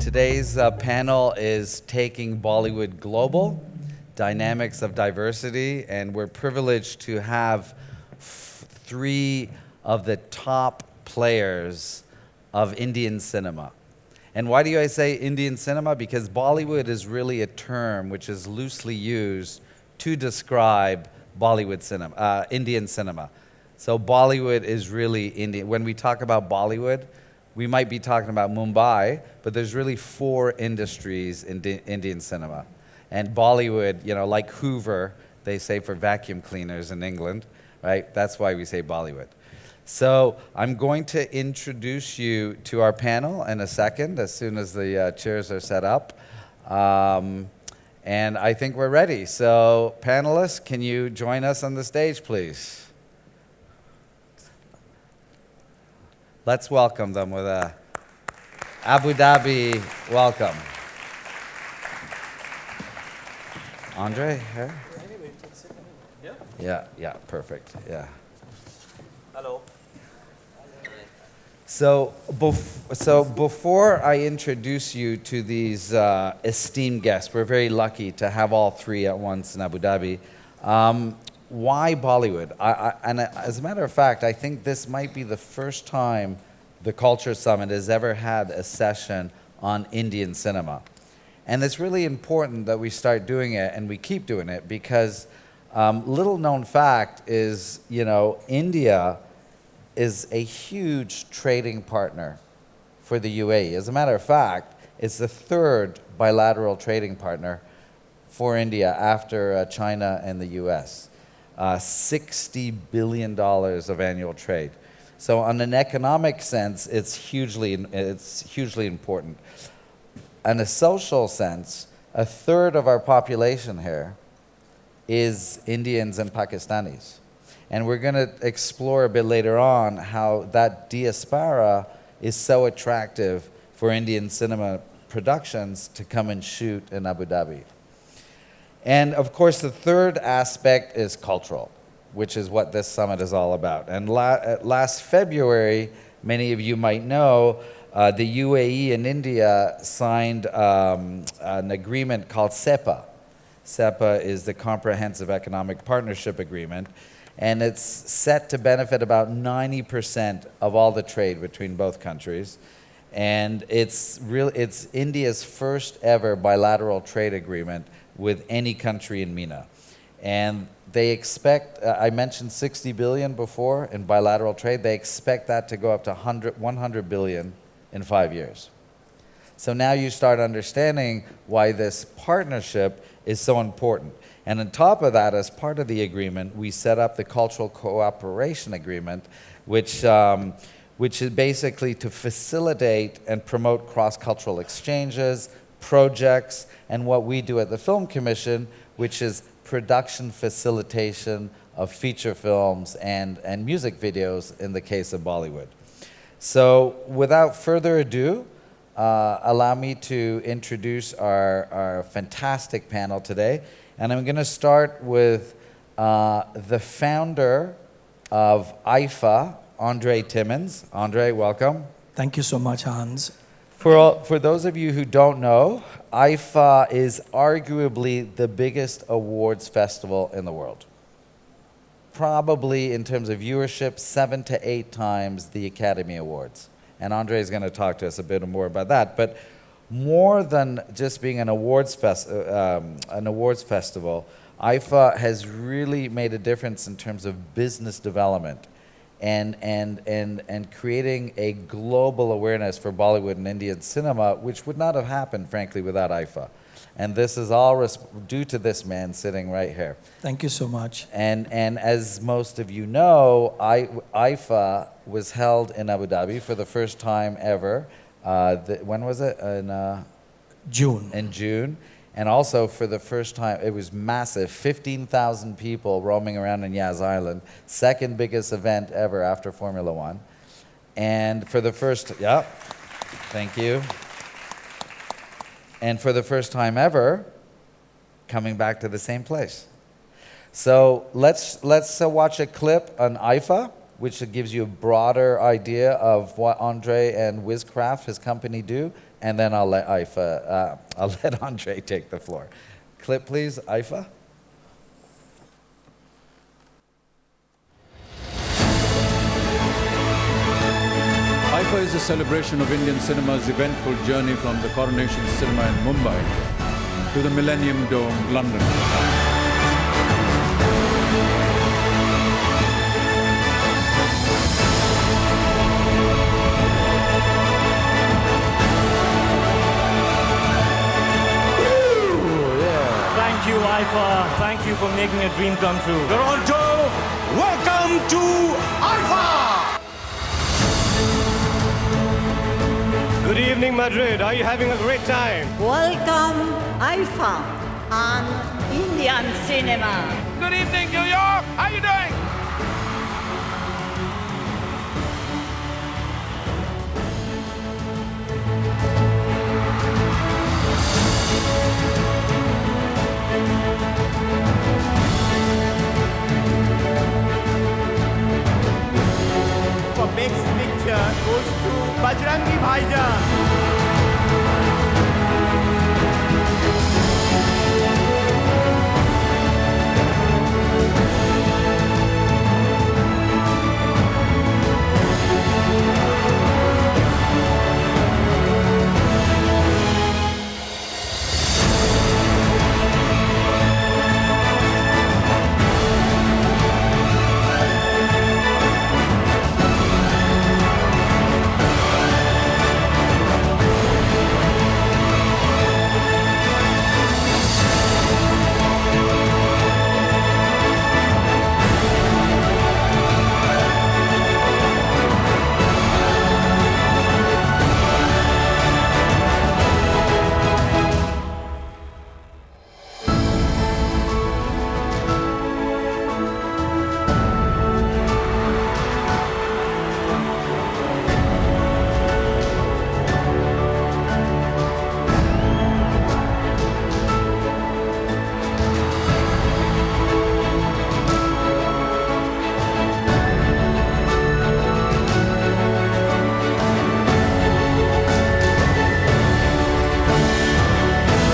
Today's panel is Taking Bollywood Global, Dynamics of Diversity, and we're privileged to have three of the top players of Indian cinema. And why do I say Indian cinema? Because Bollywood is really a term which is loosely used to describe Bollywood cinema, Indian cinema. So Bollywood is really Indian. When we talk about Bollywood, we might be talking about Mumbai, but there's really four industries in Indian cinema. And Bollywood, you know, like Hoover, they say for vacuum cleaners in England, right? That's why we say Bollywood. So I'm going to introduce you to our panel in a second, as soon as the chairs are set up. And I think we're ready. So panelists, can you join us on the stage, please? Let's welcome them with a Abu Dhabi welcome. Andre, here? Yeah, perfect, yeah. Hello. So before I introduce you to these esteemed guests, we're very lucky to have all three at once in Abu Dhabi. Why Bollywood? And as a matter of fact, I think this might be the first time the Culture Summit has ever had a session on Indian cinema. And it's really important that we start doing it and we keep doing it because little known fact is, you know, India is a huge trading partner for the UAE. As a matter of fact, it's the third bilateral trading partner for India after China and the US. $60 billion of annual trade. So on an economic sense, it's hugely important. In a social sense, a third of our population here is Indians and Pakistanis. And we're going to explore a bit later on how that diaspora is so attractive for Indian cinema productions to come and shoot in Abu Dhabi. And of course, the third aspect is cultural, which is what this summit is all about. And last February, many of you might know, the UAE and India signed an agreement called SEPA. SEPA is the Comprehensive Economic Partnership Agreement, and it's set to benefit about 90% of all the trade between both countries. And it's India's first ever bilateral trade agreement with any country in MENA. And they expect, I mentioned 60 billion before in bilateral trade, they expect that to go up to 100 billion in 5 years. So now you start understanding why this partnership is so important. And on top of that, as part of the agreement, we set up the Cultural Cooperation Agreement, which is basically to facilitate and promote cross-cultural exchanges, projects, and what we do at the Film Commission, which is production facilitation of feature films and music videos in the case of Bollywood. So without further ado, allow me to introduce our fantastic panel today. And I'm going to start with the founder of IFA, Andre Timmins. Andre, welcome. Thank you so much, Hans. For those of you who don't know, IFA is arguably the biggest awards festival in the world. Probably in terms of viewership, 7 to 8 times the Academy Awards. And Andre is going to talk to us a bit more about that. But more than just being an awards festival, IFA has really made a difference in terms of business development and creating a global awareness for Bollywood and Indian cinema, which would not have happened, frankly, without IFA. And this is all due to this man sitting right here. Thank you so much. And as most of you know, IFA was held in Abu Dhabi for the first time ever. When was it? In June. In June. And also for the first time, it was massive, 15,000 people roaming around in Yas Island, second biggest event ever after Formula One. And for the first, thank you. And for the first time ever, coming back to the same place. So let's watch a clip on IFA which gives you a broader idea of what Andre and Wizcraft, his company, do, and then I'll let I'll let Andre take the floor. Clip, please, Aifa. IFA is a celebration of Indian cinema's eventful journey from the Coronation Cinema in Mumbai to the Millennium Dome, London. Thank you, IFA. Thank you for making a dream come true. Toronto, welcome to IFA! Good evening, Madrid. Are you having a great time? Welcome, IFA, and Indian cinema. Good evening, New York. How you doing? For best picture goes to Bajrangi Bhaijaan.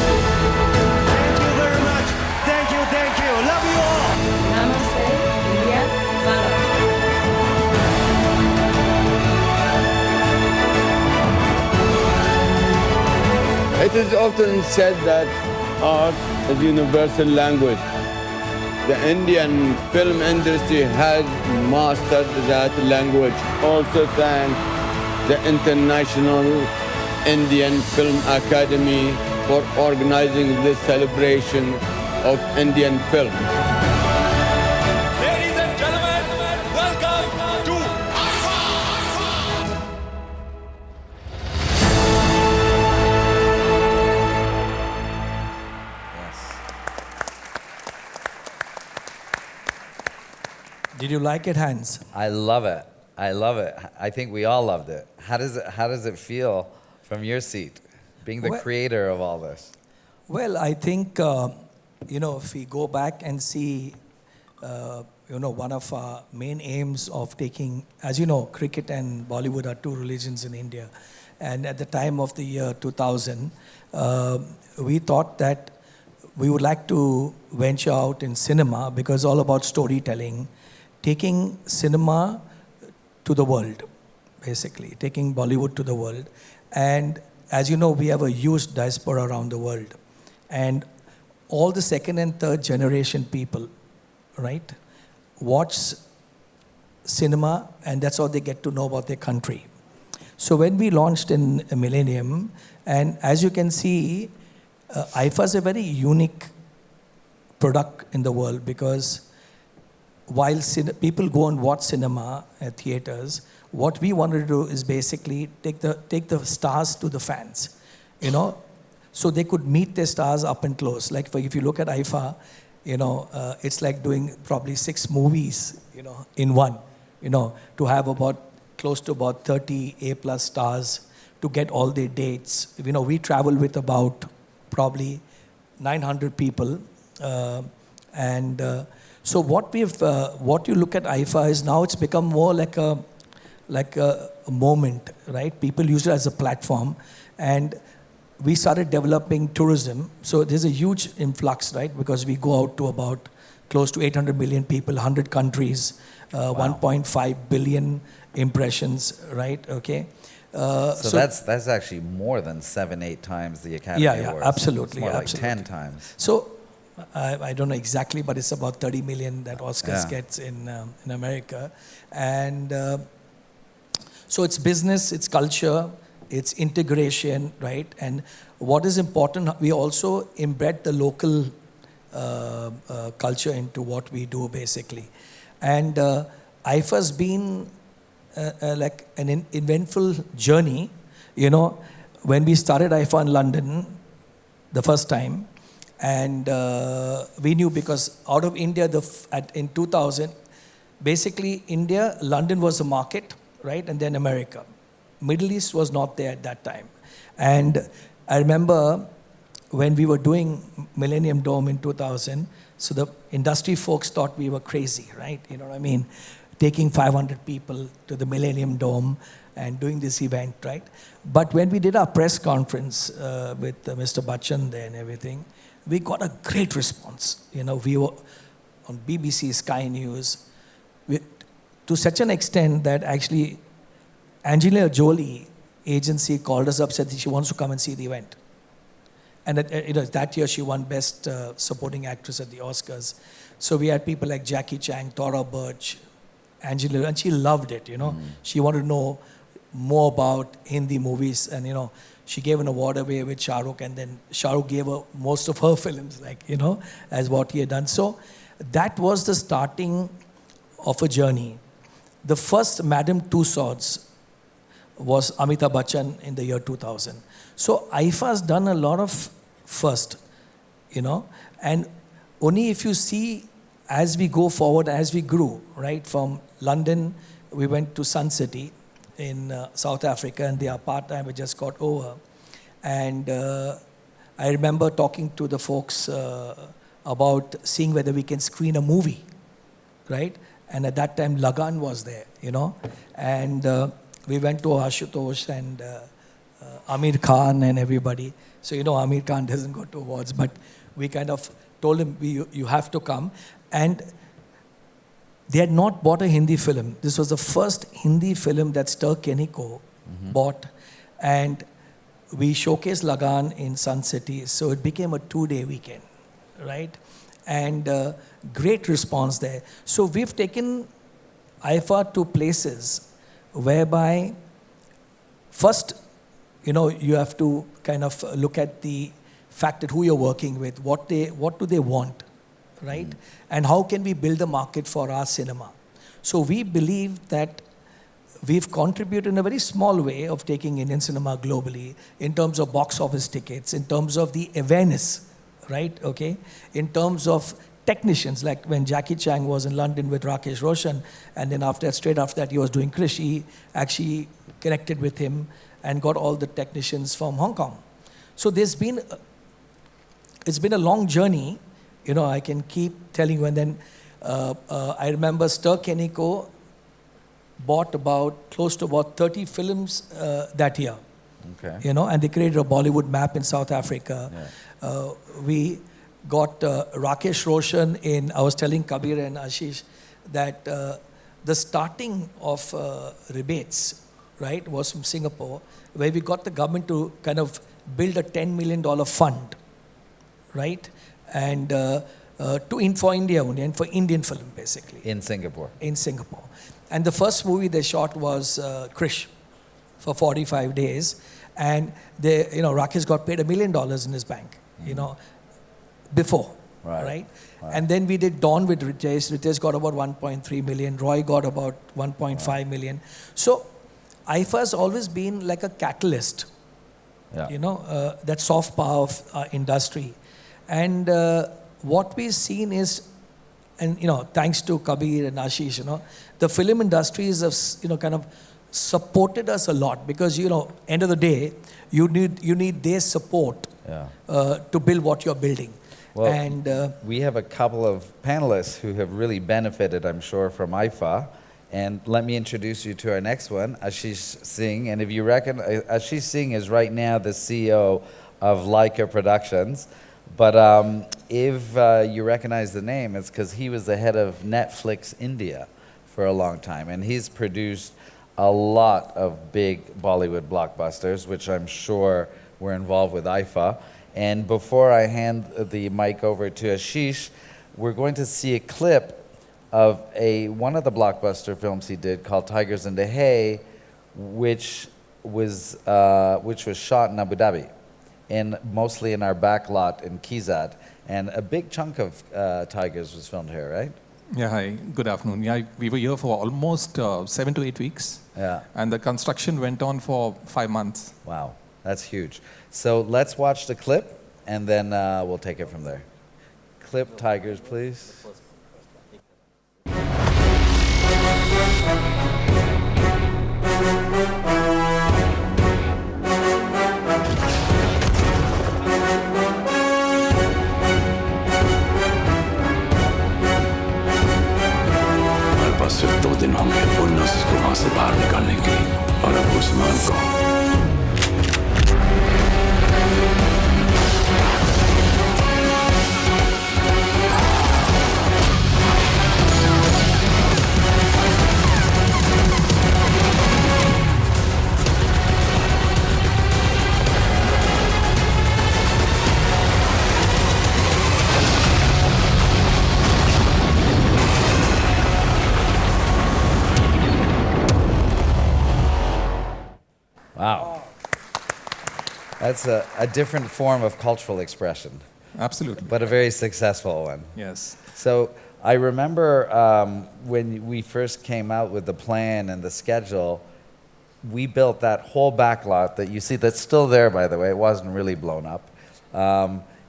Thank you very much. Thank you, thank you. Love you all. Namaste, India, Bharat. It is often said that art is universal language. The Indian film industry has mastered that language. Also thank the International Indian Film Academy for organizing this celebration of Indian film. Ladies and gentlemen, welcome to Did you like it, Hans? I love it. I love it. I think we all loved it. How does it feel from your seat, being the Well- creator of all this? Well, I think, if we go back and see, one of our main aims of taking, as you know, cricket and Bollywood are two religions in India. And at the time of the year 2000, we thought that we would like to venture out in cinema because all about storytelling, taking cinema to the world, basically, taking Bollywood to the world. And as you know, we have a huge diaspora around the world. And all the second and third generation people, right, watch cinema, and that's how they get to know about their country. So when we launched in Millennium, and as you can see, IFA is a very unique product in the world because while people go and watch cinema at theaters, what we wanted to do is basically take the stars to the fans, so they could meet their stars up and close. Like if you look at IFA, it's like doing probably 6 movies, in one, to have close to about 30 A+ stars, to get all their dates. We travel with about probably 900 people. So what you look at IFA is now it's become more like a moment, right? People use it as a platform, and we started developing tourism. So there's a huge influx, right? Because we go out to about close to 800 million people, 100 countries, 1.5 billion impressions, right? Okay. So that's actually more than 7-8 times the Academy Awards. Absolutely. It's more absolutely. like 10 times. So I don't know exactly, but it's about 30 million that Oscars gets in America. And so it's business, it's culture, it's integration, right? And what is important, we also embed the local culture into what we do, basically. And IFA's been like an eventful journey. You know, when we started IFA in London the first time, and we knew because out of India, in 2000, basically India, London was the market, right? And then America. Middle East was not there at that time. And I remember when we were doing Millennium Dome in 2000, so the industry folks thought we were crazy, right? You know what I mean? Taking 500 people to the Millennium Dome and doing this event, right? But when we did our press conference with Mr. Bachchan there and everything, we got a great response. You know, we were on BBC, Sky News, to such an extent that actually Angelina Jolie agency called us up, said that she wants to come and see the event. And that year she won Best Supporting Actress at the Oscars. So we had people like Jackie Chan, Thora Birch, Angelina, and she loved it, you know. She wanted to know more about Hindi movies, and, you know, she gave an award away with Shah Rukh, and then Shah Rukh gave her most of her films, like, you know, as what he had done. So that was the starting of a journey. The first Madame Tussauds was Amitabh Bachchan in the year 2000. So IFA's done a lot of first, you know, and only if you see as we go forward, as we grew, right, from London, we went to Sun City in South Africa, and the apartheid had just got over. And I remember talking to the folks about seeing whether we can screen a movie, right? And at that time, Lagan was there, you know, and we went to Ashutosh and Amir Khan and everybody. So, you know, Amir Khan doesn't go to awards, but we kind of told him, you have to come. And they had not bought a Hindi film. This was the first Hindi film that Stir Keniko bought. And we showcased Lagan in Sun City. So it became a 2-day weekend, right? And great response there. So we've taken IFA to places whereby first, you know, you have to kind of look at the fact that who you're working with, what do they want, right? And how can we build a market for our cinema? So we believe that we've contributed in a very small way of taking Indian cinema globally in terms of box office tickets, in terms of the awareness, right? Okay, in terms of technicians, like when Jackie Chan was in London with Rakesh Roshan, and then straight after that he was doing Krish, he actually connected with him and got all the technicians from Hong Kong. So it's been a long journey, you know, I can keep telling you. And then I remember Stir Keniko bought close to about 30 films that year. Okay. You know, and they created a Bollywood map in South Africa. Yeah. We got Rakesh Roshan I was telling Kabir and Ashish that the starting of rebates, right, was from Singapore, where we got the government to kind of build a $10 million fund, right, and for India only, and for Indian film, basically. In Singapore. In Singapore. And the first movie they shot was Krish for 45 days. And Rakesh got paid $1 million in his bank, you know, before, right? And then we did Dawn with Ritesh. Ritesh got about 1.3 million. Roy got about 1.5 million. So IFA has always been like a catalyst, you know, that soft power of our industry. And what we've seen is, and, you know, thanks to Kabir and Ashish, you know, the film industries have, you know, kind of supported us a lot, because, you know, end of the day, you need their support to build what you're building. Well, And we have a couple of panelists who have really benefited, I'm sure, from IFA. And let me introduce you to our next one, Ashish Singh. And if you reckon, Ashish Singh is right now the CEO of Leica Productions. But if you recognize the name, it's because he was the head of Netflix India for a long time. And he's produced a lot of big Bollywood blockbusters, which I'm sure were involved with IFA. And before I hand the mic over to Ashish, we're going to see a clip of one of the blockbuster films he did called Tigers in the Hay, which was shot in Abu Dhabi, and mostly in our back lot in Kizad. And a big chunk of Tigers was filmed here, right? Yeah, hi. Good afternoon. Yeah, we were here for almost 7 to 8 weeks. Yeah. And the construction went on for 5 months. Wow, that's huge. So let's watch the clip, and then we'll take it from there. Clip Tigers, please. सिर्फ 2 दिन होंगे उन्नस को वहां से बाहर निकालने के लिए और अब उस्मान को Wow. That's a different form of cultural expression. Absolutely. But a very successful one. Yes. So I remember when we first came out with the plan and the schedule, we built that whole back lot that you see, that's still there, by the way. It wasn't really blown up.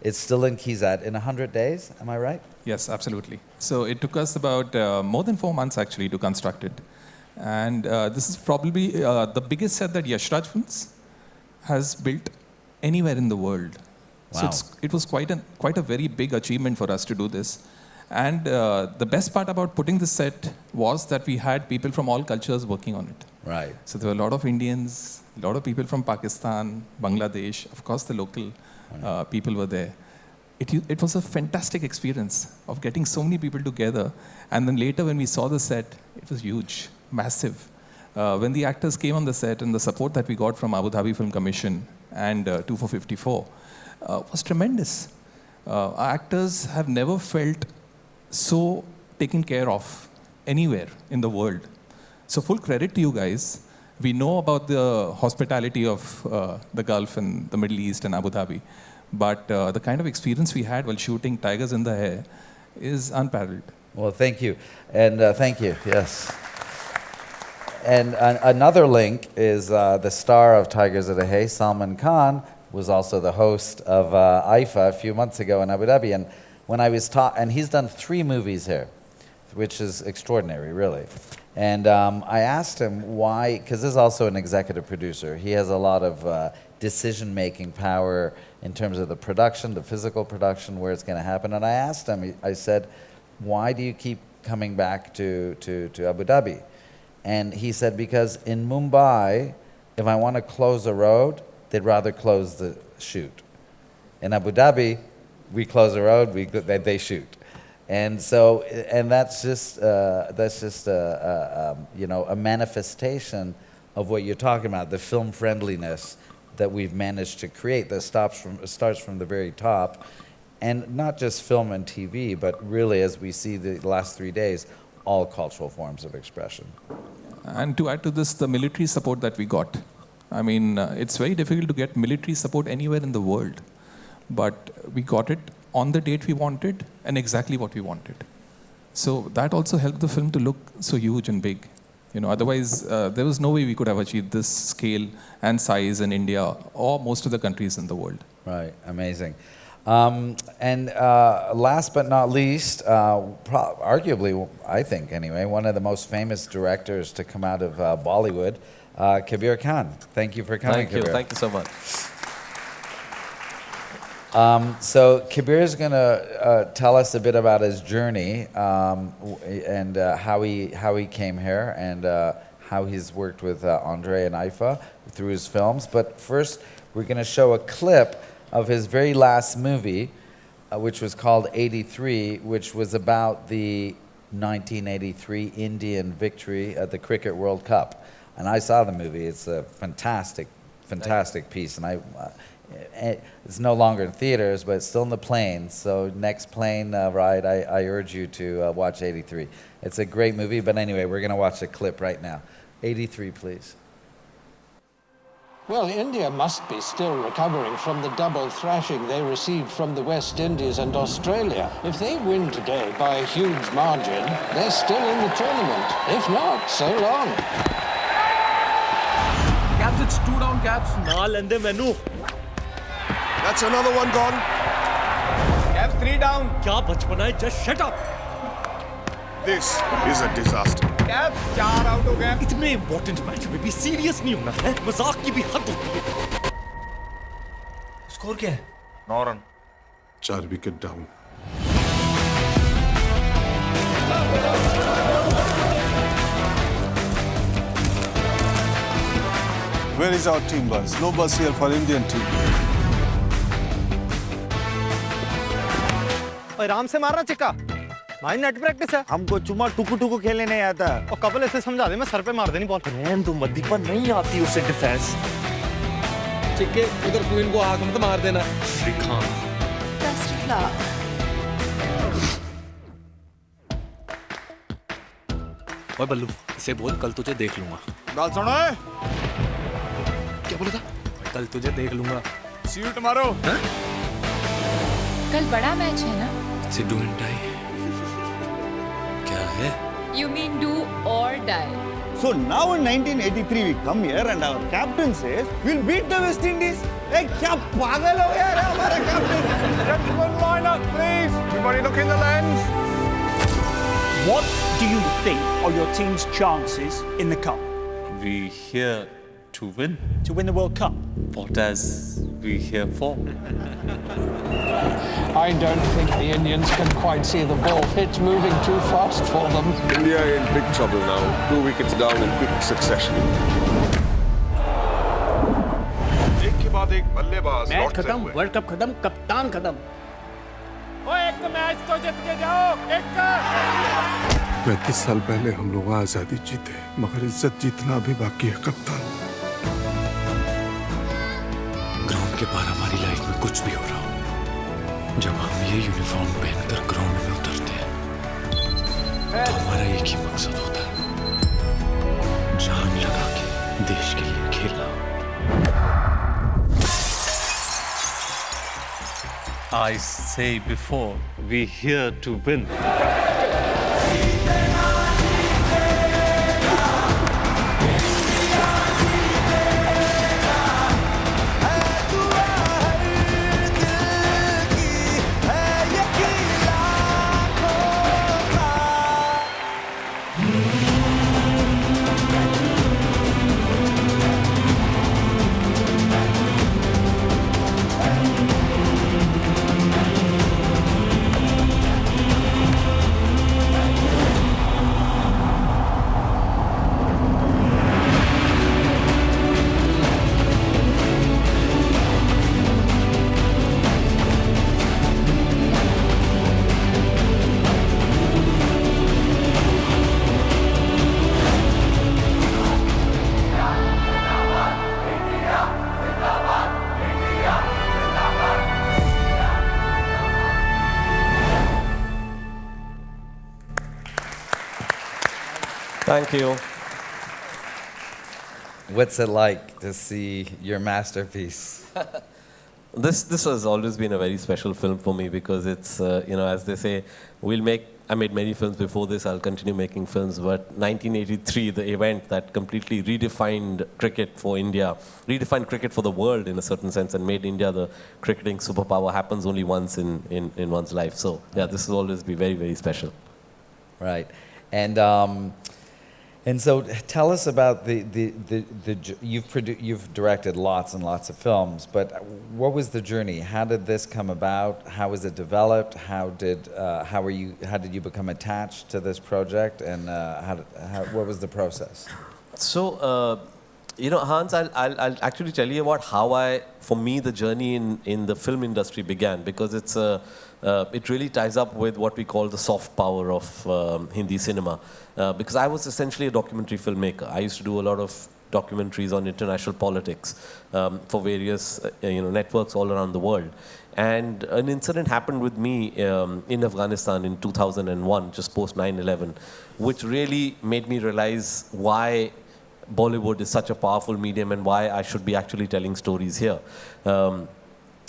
It's still in Kizad in 100 days, am I right? Yes, absolutely. So it took us about more than 4 months actually to construct it. And this is probably the biggest set that Yashraj Films has built anywhere in the world. Wow. So it was quite a very big achievement for us to do this. And the best part about putting this set was that we had people from all cultures working on it. Right. So there were a lot of Indians, a lot of people from Pakistan, Bangladesh, of course the local people were there. It was a fantastic experience of getting so many people together. And then later when we saw the set, it was huge. Massive. When the actors came on the set and the support that we got from Abu Dhabi Film Commission and 2454 was tremendous. Our actors have never felt so taken care of anywhere in the world. So full credit to you guys. We know about the hospitality of the Gulf and the Middle East and Abu Dhabi, but the kind of experience we had while shooting Tigers in the Hay is unparalleled. Well, thank you. And thank you, yes. And another link is the star of Tigers of the Hay, Salman Khan, was also the host of IFA a few months ago in Abu Dhabi. And when I was and he's done 3 movies here, which is extraordinary, really. And I asked him why, because this is also an executive producer. He has a lot of decision-making power in terms of the production, the physical production, where it's going to happen. And I asked him, I said, why do you keep coming back to Abu Dhabi? And he said, because in Mumbai, if I want to close a road, they'd rather close the shoot. In Abu Dhabi, we close the road, they shoot. And so, and that's just you know, a manifestation of what you're talking about, the film friendliness that we've managed to create that starts from the very top. And not just film and TV, but really, as we see the last 3 days, all cultural forms of expression. And to add to this, the military support that we got. I mean, it's very difficult to get military support anywhere in the world. But we got it on the date we wanted and exactly what we wanted. So that also helped the film to look so huge and big. You know, otherwise, there was no way we could have achieved this scale and size in India or most of the countries in the world. Right, amazing. And last but not least, arguably, I think anyway, one of the most famous directors to come out of Bollywood, Kabir Khan. Thank you for coming, Thank you. Kabir. Thank you so much. So Kabir is going to tell us a bit about his journey and how he came here and how he's worked with Andre and Aifa through his films. But first, we're going to show a clip of his very last movie, which was called 83, which was about the 1983 Indian victory at the Cricket World Cup. And I saw the movie. It's a fantastic piece. And it's no longer in theaters, but it's still in the planes. So next plane ride, I urge you to watch 83. It's a great movie. But anyway, we're going to watch a clip right now. 83, please. Well, India must be still recovering from the double thrashing they received from the West Indies and Australia. If they win today by a huge margin, they're still in the tournament. If not, so long. Caps, it's 2 down, Caps. That's another one gone. Caps, 3 down. Kya bachpana hai? Just shut up. This is a disaster. Caps, 4 out हो गए. इतने important match में भी serious नहीं होना है. मजाक की भी हद होती है. Score क्या है? 9 run. 4 wicket down. Where is our team bus? No bus here for Indian team. आराम से मारना चिक्का. भाई नेट प्रैक्टिस है. हमको चुम्मा टुकु टुकु खेलने नहीं आता. और कपिल ऐसे समझा दे, मैं सर पे मार देनी बॉल. रहन तुम मदीपा नहीं आती उसे डिफेंस. चिक्के उधर क्वीन को आग मत मार देना. श्रीकांत. Best of luck. ओए बल्लू, इसे बोल कल तुझे देख लूंगा. बाल सुनो है. क्या बोला था? कल तुझे देख लूंगा. सीट मारो. कल बड़ा मैच है ना? Sidhu and tie. क्या है? You mean do or die? So now in 1983 we come here and our captain says we'll beat the West Indies. Hey, क्या पागल हो गया रे हमारा captain? Gentlemen, line up, please. Everybody look in the lens. What do you think are your team's chances in the cup? We're here to win. To win the World Cup? What are we here for? I don't think the Indians can quite see the ball. It's moving too fast for them. India in big trouble now. 2 wickets down in quick succession. एक के बाद एक बल्लेबाज. Match खत्म, world cup खत्म, कप्तान खत्म. ओए एक मैच तो जीत के जाओ. एक का. 35 साल पहले हम लोग आजादी जीते, मगर इज्जत जीतना भी बाकी है कप्तान. ग्राउंड के पार हमारी लाइफ में कुछ भी हो रहा हो, जब हम ये यूनिफॉर्म पहनकर ग्राउंड में उतरते हैं तो हमारा एक ही मकसद होता है, जान लगा के देश के लिए खेलना. I say before, we're here to win. Thank you. What's it like to see your masterpiece? This has always been a very special film for me because it's, as they say, I made many films before this, I'll continue making films, but 1983, the event that completely redefined cricket for India, redefined cricket for the world in a certain sense and made India the cricketing superpower, happens only once in one's life. So yeah, this will always be very, very special. Right. And And so tell us about you've directed lots and lots of films, but what was the journey? How did this come about? How was it developed? How did you become attached to this project? And what was the process? So, Hans, I'll actually tell you about how for me, the journey in the film industry began, because it really ties up with what we call the soft power of Hindi cinema. Because I was essentially a documentary filmmaker. I used to do a lot of documentaries on international politics for various networks all around the world. And an incident happened with me in Afghanistan in 2001, just post 9/11, which really made me realize why Bollywood is such a powerful medium and why I should be actually telling stories here.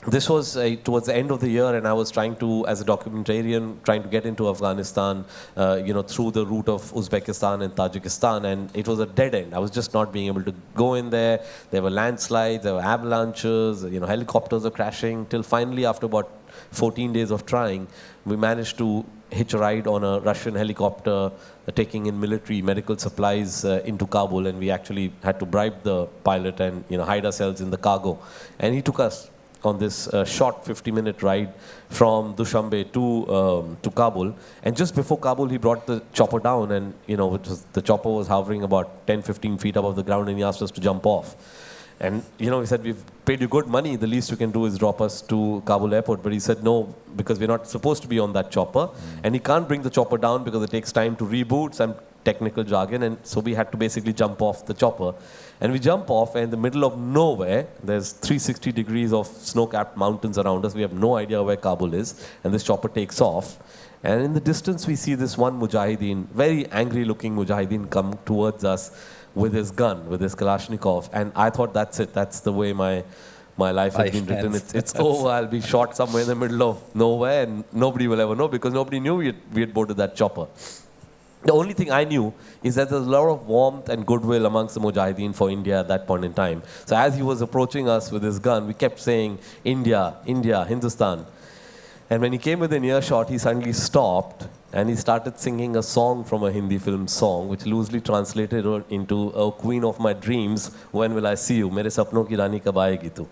This was towards the end of the year, and I was trying to, as a documentarian, trying to get into Afghanistan, through the route of Uzbekistan and Tajikistan, and it was a dead end. I was just not being able to go in there. There were landslides, there were avalanches, helicopters were crashing, till finally, after about 14 days of trying, we managed to hitch a ride on a Russian helicopter taking in military medical supplies into Kabul, and we actually had to bribe the pilot and hide ourselves in the cargo. And he took us on this short 50-minute ride from Dushanbe to Kabul. And just before Kabul, he brought the chopper down, and the chopper was hovering about 10-15 feet above the ground, and he asked us to jump off. And he said, we've paid you good money, the least you can do is drop us to Kabul airport. But he said, no, because we're not supposed to be on that chopper. And he can't bring the chopper down because it takes time to reboot, some technical jargon. And so we had to basically jump off the chopper. And we jump off, and in the middle of nowhere, there's 360 degrees of snow-capped mountains around us. We have no idea where Kabul is. And this chopper takes off. And in the distance, we see this one mujahideen, very angry-looking mujahideen, come towards us with his gun, with his Kalashnikov. And I thought, that's it. That's the way my life has been written. It's over. I'll be shot somewhere in the middle of nowhere, and nobody will ever know, because nobody knew we had boarded that chopper. The only thing I knew is that there's a lot of warmth and goodwill amongst the Mujahideen for India at that point in time. So as he was approaching us with his gun, we kept saying, India, India, Hindustan. And when he came within earshot, he suddenly stopped, and he started singing a song from a Hindi film song, which loosely translated into "O Queen of My Dreams, when will I see you? Mere sapnon ki rani kab aayegi tu?"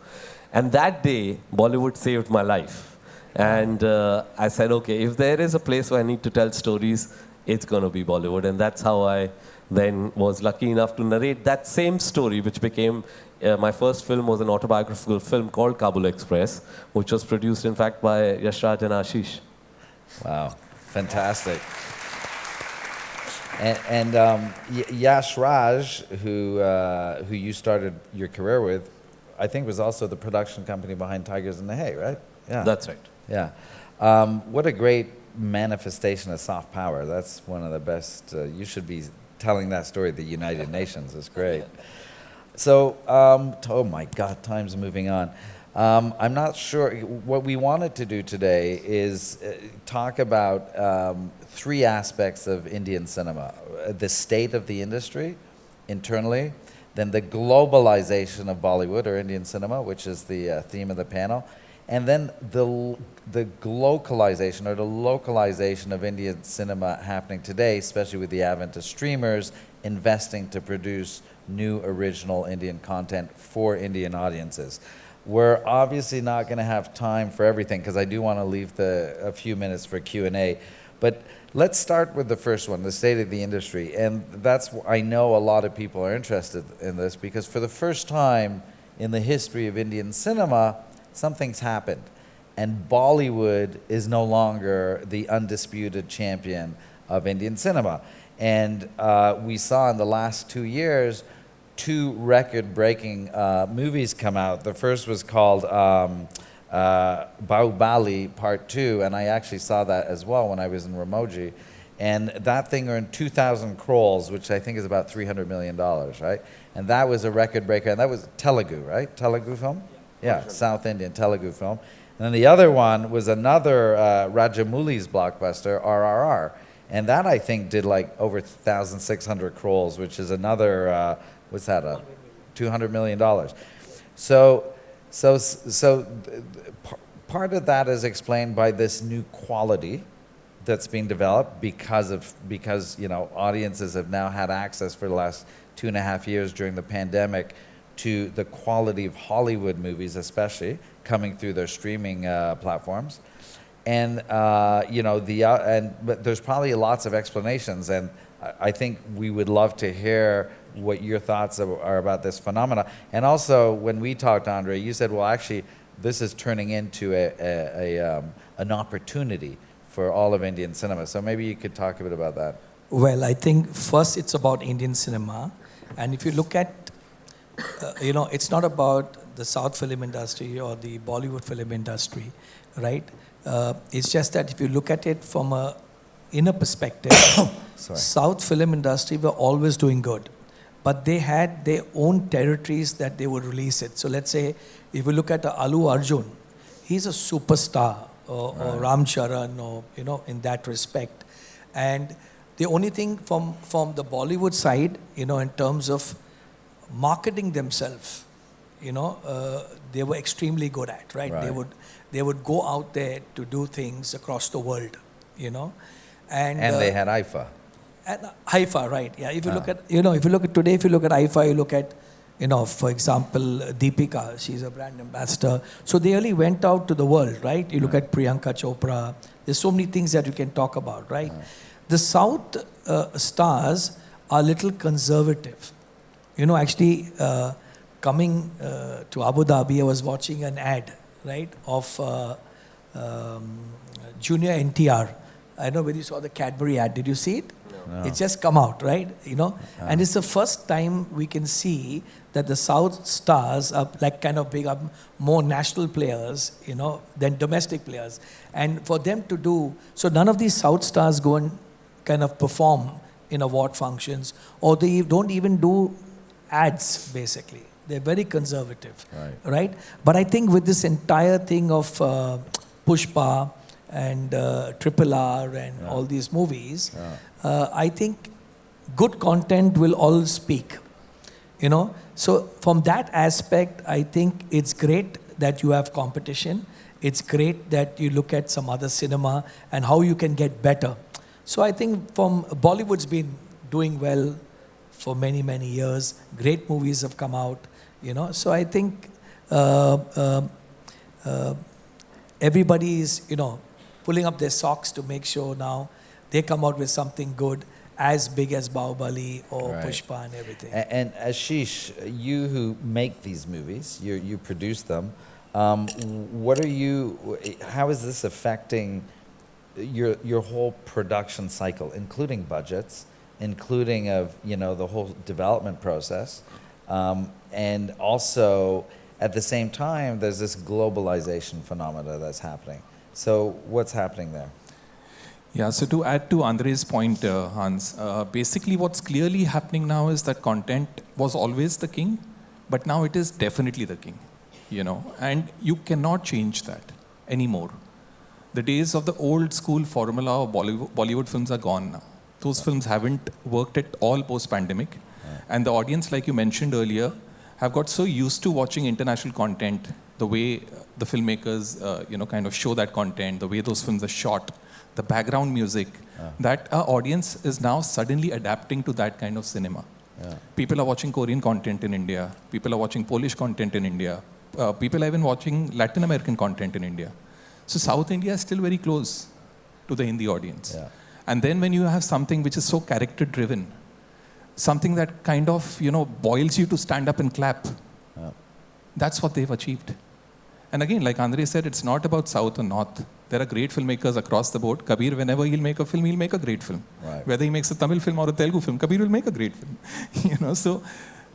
And that day, Bollywood saved my life. And I said, okay, if there is a place where I need to tell stories, it's going to be Bollywood. And that's how I then was lucky enough to narrate that same story, which became my first film was an autobiographical film called Kabul Express, which was produced, in fact, by Yashraj and Ashish. Wow, fantastic. And Yashraj, who you started your career with, I think was also the production company behind Tigers in the Hay, right? Yeah. That's right. Yeah. What a great manifestation of soft power. That's one of the best. You should be telling that story at the United Nations. It's great. So, oh my God, time's moving on. I'm not sure. What we wanted to do today is talk about three aspects of Indian cinema. The state of the industry internally, then the globalization of Bollywood or Indian cinema, which is the theme of the panel, and then the glocalization or the localization of Indian cinema happening today, especially with the advent of streamers investing to produce new original Indian content for Indian audiences. We're obviously not going to have time for everything, because I do want to leave a few minutes for Q&A. But let's start with the first one, the state of the industry. And that's, I know a lot of people are interested in this, because for the first time in the history of Indian cinema, something's happened. And Bollywood is no longer the undisputed champion of Indian cinema. And we saw in the last 2 years, 2 record-breaking movies come out. The first was called Bahubali Part 2, and I actually saw that as well when I was in Ramoji. And that thing earned 2,000 crores, which I think is about $300 million, right? And that was a record breaker, and that was Telugu, right? Telugu film? Yeah, South Indian Telugu film. And then the other one was another Rajamouli's blockbuster, RRR. And that, I think, did like over 1,600 crores, which is another, what's that, $200 million. So part of that is explained by this new quality that's being developed because you know, audiences have now had access for the last 2.5 years during the pandemic to the quality of Hollywood movies, especially coming through their streaming platforms. And you know, but there's probably lots of explanations, and I think we would love to hear what your thoughts are about this phenomena. And also, when we talked, Andre, you said, well, actually, this is turning into an opportunity for all of Indian cinema. So maybe you could talk a bit about that. Well, I think first it's about Indian cinema. And if you look at, you know, it's not about the South film industry or the Bollywood film industry, right? It's just that if you look at it from a inner perspective, South film industry were always doing good. But they had their own territories that they would release it. So let's say, if you look at Allu Arjun, he's a superstar, or Ram Charan, or, you know, in that respect. And the only thing from the Bollywood side, you know, in terms of marketing themselves, you know, they were extremely good at, right? They would go out there to do things across the world, you know. And they had IFA. And IFA, right? Yeah. If you look at, you know, if you look at today, if you look at IFA, you look at, you know, for example, Deepika, she's a brand ambassador. So they really went out to the world, right? You look at Priyanka Chopra. There's so many things that you can talk about, right? The South stars are a little conservative. You know, actually, coming to Abu Dhabi, I was watching an ad, right, of Junior NTR. I don't know whether you saw the Cadbury ad. Did you see it? No. It's just come out, right? You know, and it's the first time we can see that the South stars are like kind of big up more national players, you know, than domestic players. And for them to do, so none of these South stars go and kind of perform in award functions, or they don't even do ads, basically. They're very conservative, right? But I think with this entire thing of Pushpa and Triple R and all these movies, I think good content will all speak, you know. So from that aspect, I think it's great that you have competition. It's great that you look at some other cinema and how you can get better. So I think from Bollywood's been doing well for many, many years. Great movies have come out, you know. So I think everybody is, you know, pulling up their socks to make sure now they come out with something good as big as Bahubali or Pushpa and everything. And Ashish, you who make these movies, you produce them, how is this affecting your whole production cycle, including budgets, including of, you know, the whole development process, and also at the same time there's this globalization phenomena that's happening. So what's happening there? Yeah, so to add to Andre's point, Hans, basically what's clearly happening now is that content was always the king, but now it is definitely the king, you know, and you cannot change that anymore. The days of the old school formula of Bollywood films are gone now. Those films haven't worked at all post-pandemic. And the audience, like you mentioned earlier, have got so used to watching international content, the way the filmmakers, you know, kind of show that content, the way those films are shot, the background music, that our audience is now suddenly adapting to that kind of cinema. People are watching Korean content in India. People are watching Polish content in India. People are even watching Latin American content in India. So South India is still very close to the Hindi audience. And then when you have something which is so character-driven, something that kind of, you know, boils you to stand up and clap, that's what they've achieved. And again, like Andre said, it's not about South or North. There are great filmmakers across the board. Kabir, whenever he'll make a film, he'll make a great film. Whether he makes a Tamil film or a Telugu film, Kabir will make a great film. You know, so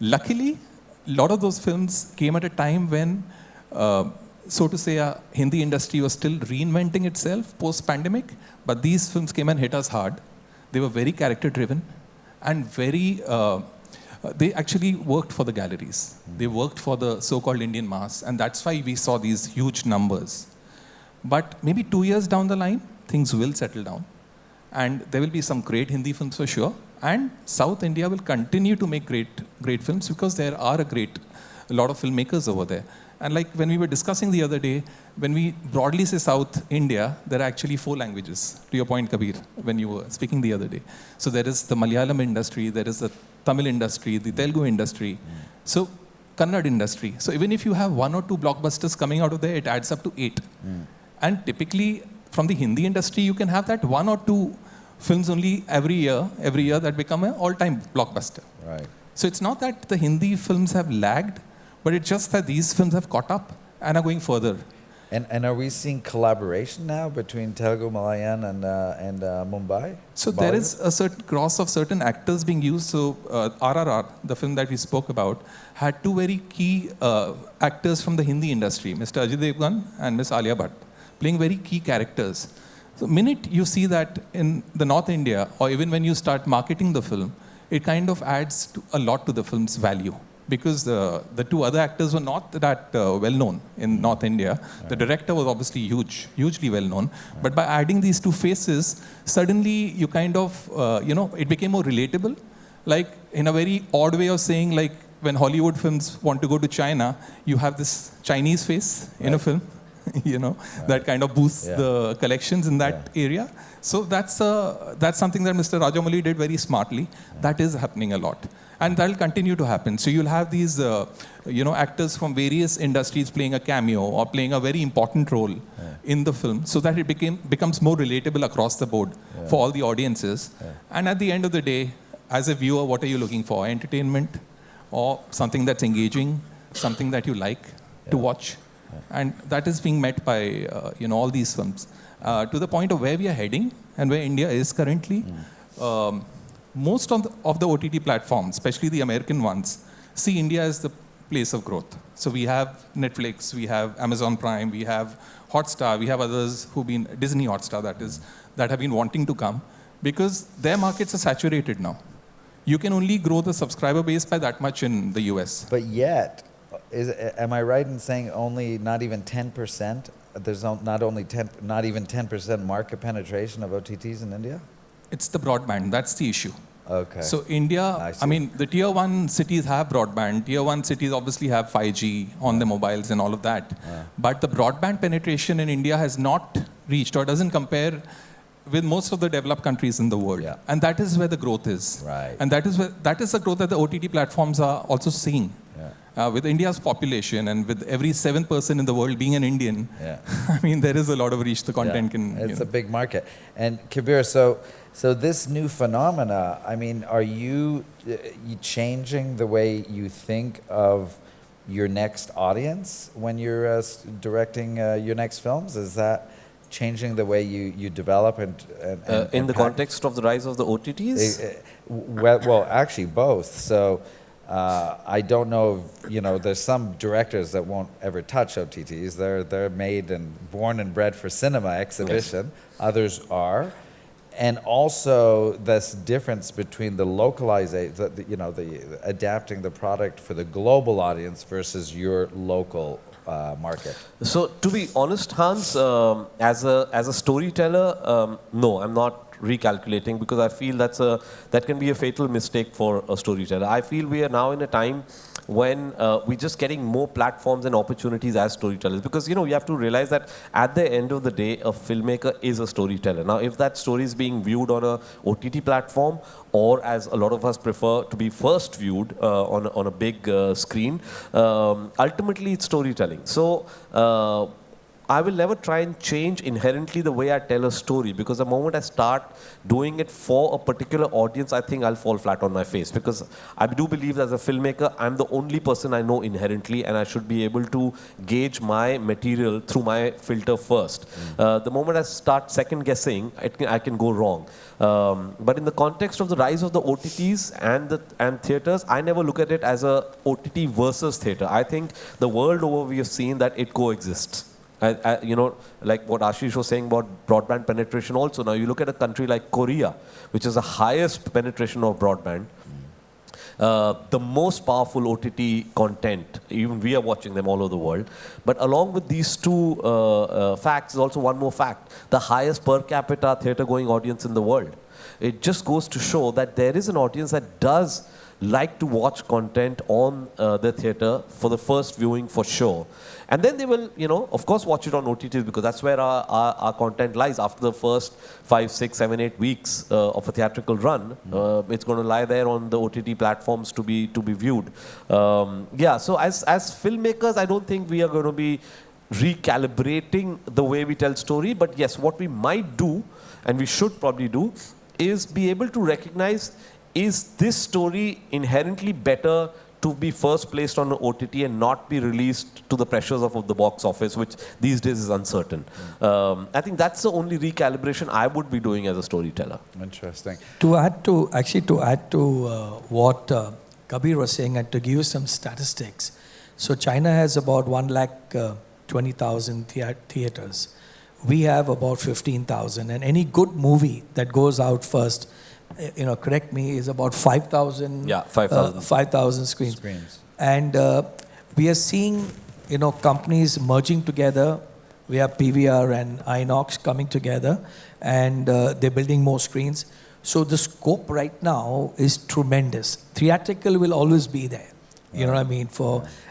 luckily, a lot of those films came at a time when, so to say, Hindi industry was still reinventing itself post-pandemic, but these films came and hit us hard. They were very character-driven and very, they actually worked for the galleries. They worked for the so-called Indian mass, and that's why we saw these huge numbers. But maybe 2 years down the line, things will settle down. And there will be some great Hindi films for sure. And South India will continue to make great films because there are a great a lot of filmmakers over there. And like when we were discussing the other day, when we broadly say South India, there are actually 4 languages, to your point, Kabir, when you were speaking the other day. So there is the Malayalam industry, there is the Tamil industry, the Telugu industry, so Kannada industry. So even if you have 1 or 2 blockbusters coming out of there, it adds up to 8. And typically, from the Hindi industry, you can have that 1 or 2 films only every year that become an all-time blockbuster. Right. So it's not that the Hindi films have lagged, but it's just that these films have caught up and are going further. And are we seeing collaboration now between Telugu, Malayan, and Mumbai? So there is a certain cross of certain actors being used. So RRR, the film that we spoke about, had 2 very key actors from the Hindi industry, Mr. Ajay Devgan and Miss Alia Bhatt, playing very key characters. So minute you see that in the North India, or even when you start marketing the film, it kind of adds a lot to the film's value. Because the 2 other actors were not that well known in North India. Right. The director was obviously hugely well known. Right. But by adding these 2 faces, suddenly you kind of, it became more relatable. Like in a very odd way of saying, like when Hollywood films want to go to China, you have this Chinese face in a film. That kind of boosts the collections in that area. So that's something that Mr. Rajamouli did very smartly. That is happening a lot. And that will continue to happen. So you'll have these, actors from various industries playing a cameo or playing a very important role in the film, so that it becomes more relatable across the board for all the audiences. And at the end of the day, as a viewer, what are you looking for? Entertainment or something that's engaging, something that you like to watch? And that is being met by all these films. To the point of where we are heading and where India is currently, most of the OTT platforms, especially the American ones, see India as the place of growth. So we have Netflix, we have Amazon Prime, we have Hotstar, we have others who've been, Disney Hotstar that have been wanting to come, because their markets are saturated now. You can only grow the subscriber base by that much in the US. But yet, am I right in saying not even 10%? There's not even 10% market penetration of OTTs in India? It's the broadband, that's the issue. Okay. So India, I mean, the tier 1 cities have broadband. Tier 1 cities obviously have 5G on their mobiles and all of that. But the broadband penetration in India has not reached or doesn't compare with most of the developed countries in the world. And that is where the growth is. Right. And that is the growth that the OTT platforms are also seeing. With India's population and with every 7th person in the world being an Indian, I mean, there is a lot of reach the content can... It's a big market. And Kabir, so this new phenomena, I mean, are you changing the way you think of your next audience when you're directing your next films? Is that changing the way you develop and in the context of the rise of the OTTs? Well, actually both. So I don't know if, there's some directors that won't ever touch OTTs. They're made and born and bred for cinema exhibition. Yes. Others are. And also this difference between the localization, the adapting the product for the global audience versus your local market. So to be honest, Hans, as a storyteller, no, I'm not recalculating, because I feel that can be a fatal mistake for a storyteller. I feel we are now in a time when we're just getting more platforms and opportunities as storytellers, because you have to realize that at the end of the day, a filmmaker is a storyteller. Now, if that story is being viewed on a OTT platform, or as a lot of us prefer to be first viewed on a big screen, ultimately it's storytelling. So I will never try and change inherently the way I tell a story, because the moment I start doing it for a particular audience, I think I'll fall flat on my face, because I do believe that as a filmmaker, I'm the only person I know inherently, and I should be able to gauge my material through my filter first. The moment I start second guessing, I can go wrong. But in the context of the rise of the OTTs and theaters, I never look at it as a OTT versus theater. I think the world over we have seen that it coexists. Like what Ashish was saying about broadband penetration also. Now you look at a country like Korea, which is the highest penetration of broadband, the most powerful OTT content, even we are watching them all over the world. But along with these two facts is also one more fact: the highest per capita theater going audience in the world. It just goes to show that there is an audience that does like to watch content on the theatre for the first viewing for sure. And then they will, of course, watch it on OTTs because that's where our content lies. After the first 5, 6, 7, 8 weeks of a theatrical run, it's going to lie there on the OTT platforms to be viewed. So as filmmakers, I don't think we are going to be recalibrating the way we tell story. But yes, what we might do, and we should probably do, is be able to recognize, is this story inherently better to be first placed on an OTT and not be released to the pressures of the box office, which these days is uncertain. I think that's the only recalibration I would be doing as a storyteller. Interesting. To add to what Kabir was saying, and to give you some statistics, so China has about 120,000 theaters. We have about 15,000, and any good movie that goes out first, correct me, is about 5,000. Yeah, 5,000. 5,000 screens. And we are seeing, companies merging together. We have PVR and Inox coming together, and they're building more screens. So the scope right now is tremendous. Theatrical will always be there. You know what I mean?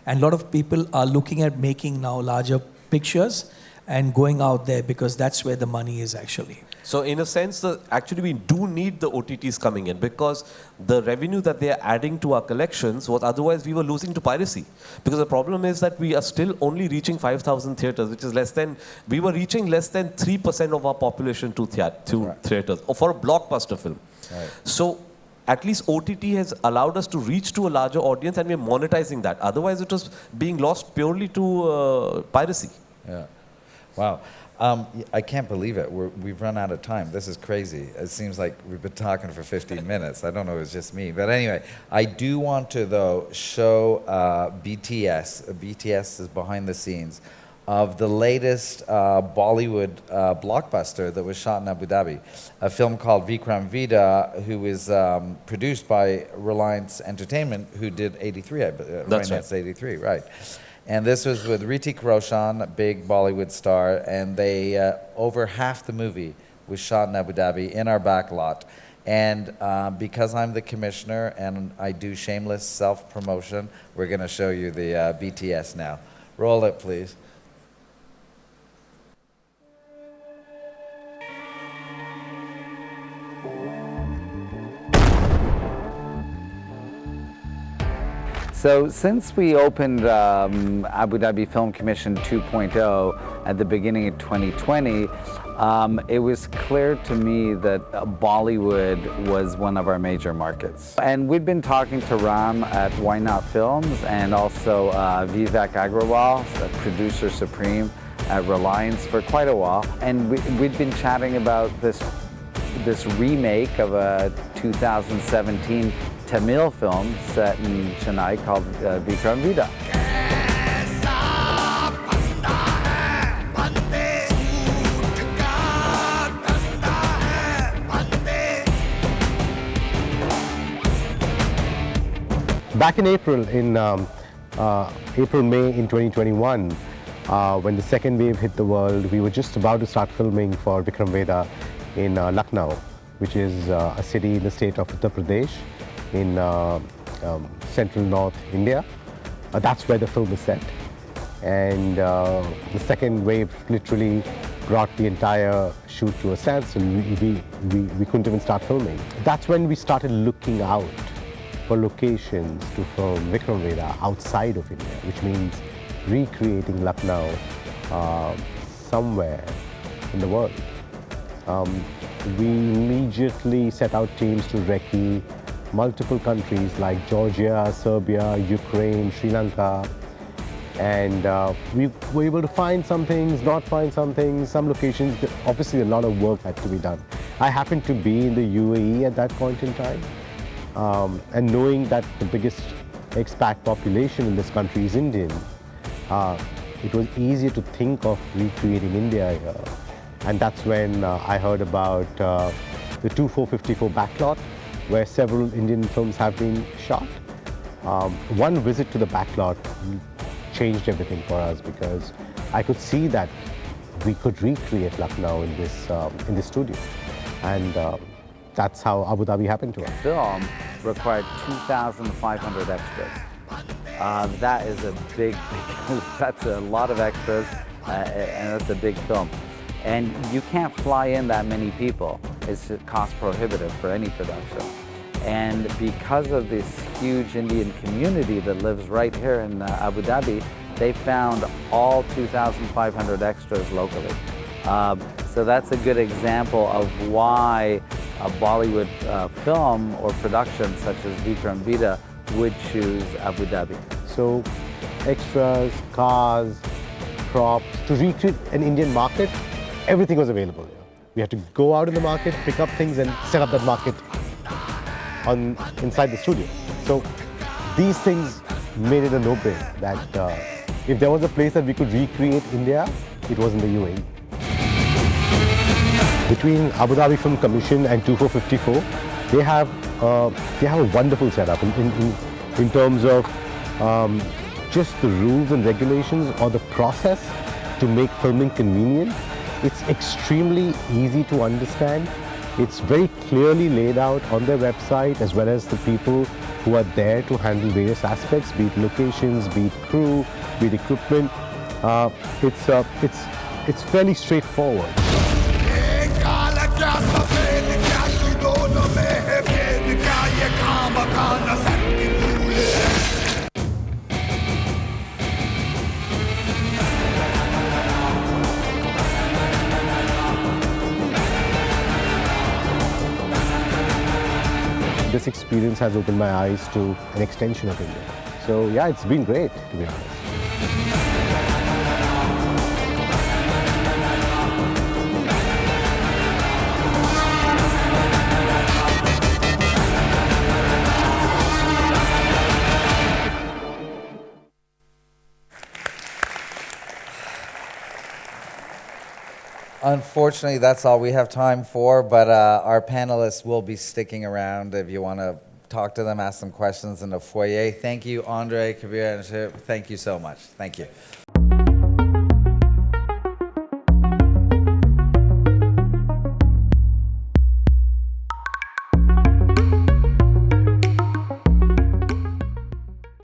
And a lot of people are looking at making now larger pictures and going out there because that's where the money is actually. So in a sense, actually we do need the OTTs coming in because the revenue that they are adding to our collections was otherwise we were losing to piracy. Because the problem is that we are still only reaching 5,000 theatres, which is we were reaching less than 3% of our population to theatres, or for a blockbuster film. Right. So at least OTT has allowed us to reach to a larger audience and we're monetizing that. Otherwise it was being lost purely to piracy. Yeah. Wow. I can't believe it. We've run out of time. This is crazy. It seems like we've been talking for 15 minutes. I don't know if it's just me. But anyway, I do want to, though, show BTS. BTS is behind the scenes of the latest Bollywood blockbuster that was shot in Abu Dhabi, a film called Vikram Vedha, who is produced by Reliance Entertainment, who did 83, That's right. 83, right. And this was with Hrithik Roshan, a big Bollywood star, and they over half the movie was shot in Abu Dhabi in our back lot. And because I'm the commissioner and I do shameless self-promotion, we're going to show you the BTS now. Roll it, please. So since we opened Abu Dhabi Film Commission 2.0 at the beginning of 2020, it was clear to me that Bollywood was one of our major markets. And we'd been talking to Ram at Why Not Films and also Vivek Agrawal, the producer supreme at Reliance, for quite a while. And we'd been chatting about this remake of a 2017 Tamil film set in Chennai called Vikram Vedha. Back in April, May in 2021, when the second wave hit the world, we were just about to start filming for Vikram Vedha in Lucknow, which is a city in the state of Uttar Pradesh in central North India. That's where the film is set. And the second wave literally brought the entire shoot to a standstill. We couldn't even start filming. That's when we started looking out for locations to film Vikram Vedha outside of India, which means recreating Lucknow somewhere in the world. We immediately set out teams to recce multiple countries like Georgia, Serbia, Ukraine, Sri Lanka, and we were able to find some things, not find some things, some locations. Obviously a lot of work had to be done. I happened to be in the UAE at that point in time, and knowing that the biggest expat population in this country is Indian, it was easier to think of recreating India here. And that's when I heard about the 2454 backlot, where several Indian films have been shot. One visit to the backlot changed everything for us because I could see that we could recreate Lucknow in this studio. And that's how Abu Dhabi happened to us. Film required 2,500 extras. That is a big, that's a lot of extras, and that's a big film. And you can't fly in that many people. It's cost prohibitive for any production. And because of this huge Indian community that lives right here in Abu Dhabi, they found all 2,500 extras locally. So that's a good example of why a Bollywood film or production such as Vikram Vedha would choose Abu Dhabi. So extras, cars, props, to recreate an Indian market, everything was available. We had to go out in the market, pick up things and set up that market inside the studio. So these things made it a no-brainer that if there was a place that we could recreate India, it was in the UAE. Between Abu Dhabi Film Commission and 2454, they have a wonderful setup in terms of just the rules and regulations or the process to make filming convenient. It's extremely easy to understand. It's very clearly laid out on their website, as well as the people who are there to handle various aspects, be it locations, be it crew, be it equipment. It's fairly straightforward. This experience has opened my eyes to an extension of India. So yeah, it's been great, to be honest. Unfortunately, that's all we have time for, but our panelists will be sticking around if you want to talk to them, ask them questions in the foyer. Thank you, Andre, Kabir, and Shib. Thank you so much. Thank you.